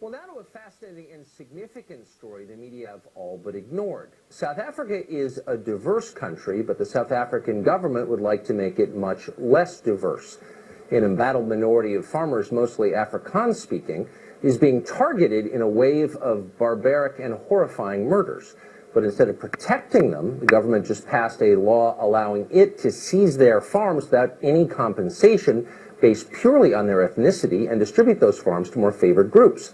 Well, now to a fascinating and significant story the media have all but ignored. South Africa is a diverse country, but the South African government would like to make it much less diverse. An embattled minority of farmers, mostly Afrikaans-speaking, is being targeted in a wave of barbaric and horrifying murders. But instead of protecting them, the government just passed a law allowing it to seize their farms without any compensation based purely on their ethnicity and distribute those farms to more favored groups.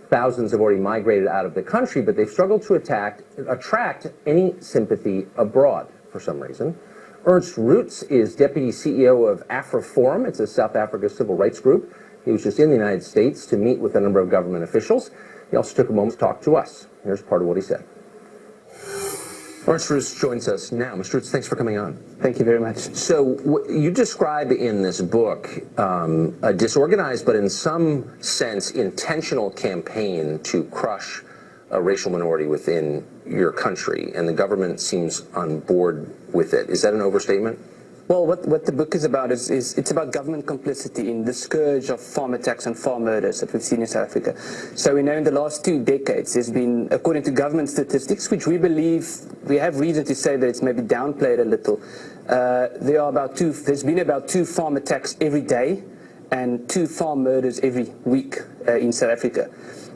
Thousands have already migrated out of the country, but they've struggled to attract any sympathy abroad for some reason. Ernst Roots is deputy CEO of AfriForum. It's a South Africa civil rights group. He was just in the United States to meet with a number of government officials. He also took a moment to talk to us. Here's part of what he said. Ernst Roots joins us now. Mr. Roots, thanks for coming on. Thank you very much. So you describe in this book a disorganized but in some sense intentional campaign to crush a racial minority within your country, and the government seems on board with it. Is that an overstatement? Well, what the book is about is it's about government complicity in the scourge of farm attacks and farm murders that we've seen in South Africa. So we know in the last 2 decades there's been, according to government statistics, which we believe, we have reason to say that it's maybe downplayed a little, there's been about 2 farm attacks every day and 2 farm murders every week in South Africa.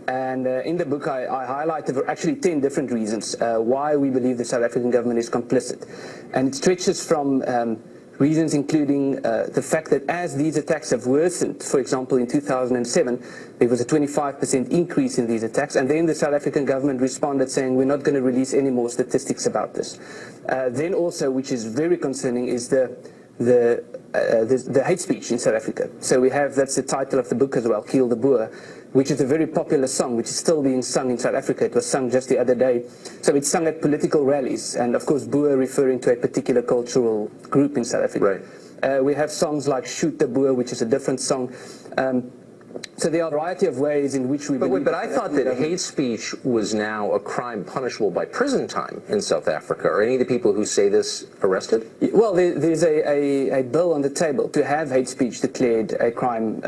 And in the book, I highlighted actually 10 different reasons why we believe the South African government is complicit. And it stretches from reasons including the fact that as these attacks have worsened, for example, in 2007, there was a 25% increase in these attacks. And then the South African government responded saying, we're not going to release any more statistics about this. Then also, which is very concerning, is the hate speech in South Africa. So we have, that's the title of the book as well, Kill the Boer, which is a very popular song, which is still being sung in South Africa. It was sung just the other day. So it's sung at political rallies, and of course Boer referring to a particular cultural group in South Africa. Right. We have songs like Shoot the Boer, which is a different song. So there are a variety of ways in which we believe... But I thought that hate speech was now a crime punishable by prison time in South Africa. Are any of the people who say this arrested? Well, there's a bill on the table to have hate speech declared a crime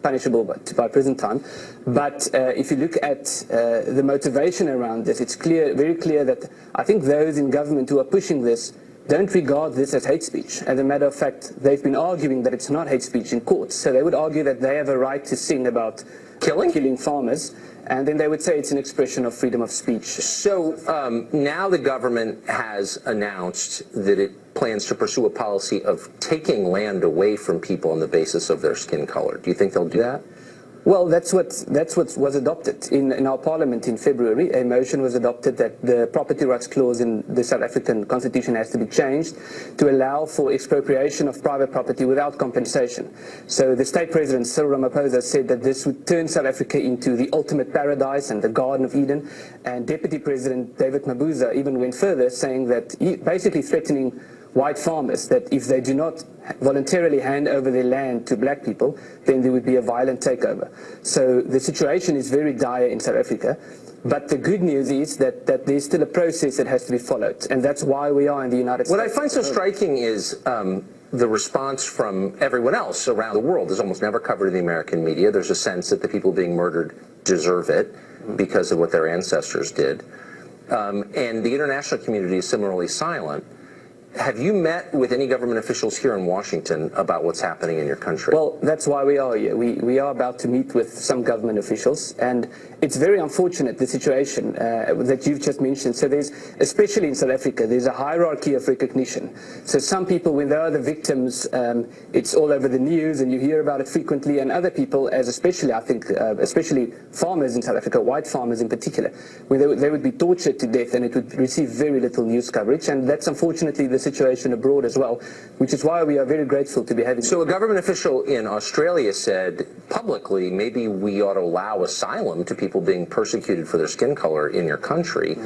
punishable by prison time. But if you look at the motivation around this, it's very clear that I think those in government who are pushing this don't regard this as hate speech. As a matter of fact, they've been arguing that it's not hate speech in courts. So they would argue that they have a right to sing about killing farmers, and then they would say it's an expression of freedom of speech. So now the government has announced that it plans to pursue a policy of taking land away from people on the basis of their skin color. Do you think they'll do that? Well, that's what was adopted in our parliament in February. A motion was adopted that the property rights clause in the South African constitution has to be changed to allow for expropriation of private property without compensation. So the state president, Cyril Ramaphosa, said that this would turn South Africa into the ultimate paradise and the Garden of Eden. And Deputy President David Mabuza even went further, saying that, basically threatening white farmers that if they do not voluntarily hand over their land to black people, then there would be a violent takeover. So the situation is very dire in South Africa. But the good news is that there's still a process that has to be followed. And that's why we are in the United States. What I find so striking is the response from everyone else around the world is almost never covered in the American media. There's a sense that the people being murdered deserve it because of what their ancestors did. And the international community is similarly silent. Have you met with any government officials here in Washington about what's happening in your country? Well, that's why we are here. We are about to meet with some government officials, and it's very unfortunate, the situation that you've just mentioned. So there's, especially in South Africa, there's a hierarchy of recognition. So some people, when they are the victims, it's all over the news and you hear about it frequently, and other people, as especially, I think, especially farmers in South Africa, white farmers in particular, when they would be tortured to death and it would receive very little news coverage, and that's unfortunately the situation abroad as well, which is why we are very grateful to be having... So a government official in Australia said publicly, maybe we ought to allow asylum to people being persecuted for their skin color in your country,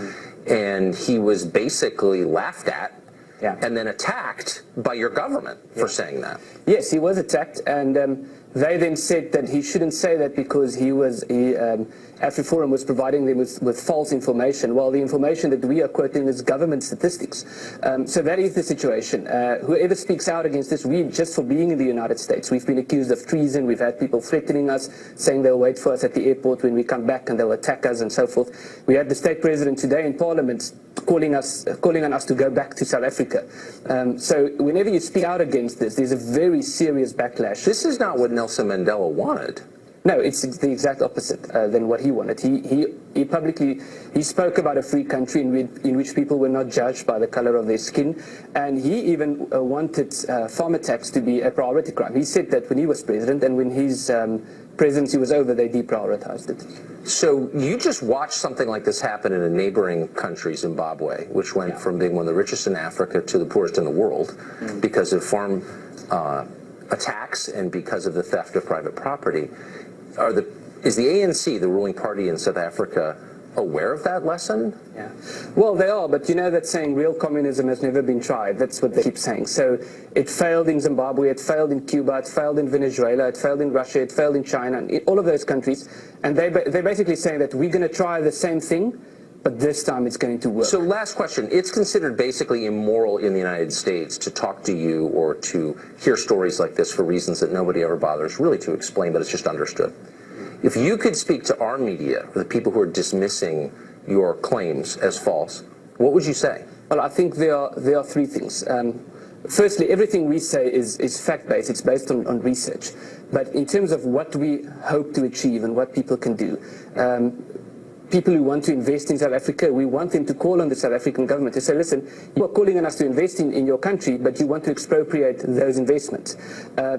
and he was basically laughed at and then attacked by your government for saying that. Yes, he was attacked, and They then said that he shouldn't say that because AfriForum was providing them with false information, while the information that we are quoting is government statistics. So that is the situation. Whoever speaks out against this, just for being in the United States, we've been accused of treason. We've had people threatening us, saying they'll wait for us at the airport when we come back and they'll attack us and so forth. We had the state president today in Parliament calling on us to go back to South Africa. So whenever you speak out against this, there's a very serious backlash. This is not what Nelson Mandela wanted. No, it's the exact opposite than what he wanted. He publicly spoke about a free country in which people were not judged by the color of their skin, and he even wanted farm attacks to be a priority crime. He said that when he was president, and when his presidency was over, they deprioritized it. So you just watched something like this happen in a neighboring country, Zimbabwe, which went from being one of the richest in Africa to the poorest in the world because of farm attacks and because of the theft of private property. Is the ANC, the ruling party in South Africa, aware of that lesson? Yeah. Well, they are, but you know that saying, real communism has never been tried. That's what they keep saying. So it failed in Zimbabwe, it failed in Cuba, it failed in Venezuela, it failed in Russia, it failed in China, and all of those countries. And they're basically saying that we're going to try the same thing, but this time it's going to work. So last question. It's considered basically immoral in the United States to talk to you or to hear stories like this for reasons that nobody ever bothers really to explain, but it's just understood. If you could speak to our media, or the people who are dismissing your claims as false, what would you say? Well, I think there are three things. Firstly, everything we say is fact-based. It's based on research. But in terms of what we hope to achieve and what people can do, people who want to invest in South Africa, we want them to call on the South African government to say, listen, you are calling on us to invest in your country, but you want to expropriate those investments.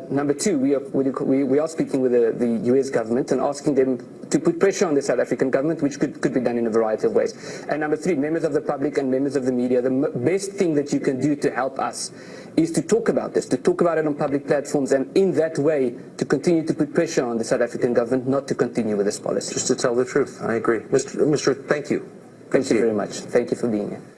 Number two, we are speaking with the US government and asking them to put pressure on the South African government, which could be done in a variety of ways. And number three, members of the public and members of the media, the best thing that you can do to help us is to talk about this, to talk about it on public platforms, and in that way to continue to put pressure on the South African government not to continue with this policy. Just to tell the truth, I agree. Mr. Thank you. Thank you very much. Thank you for being here.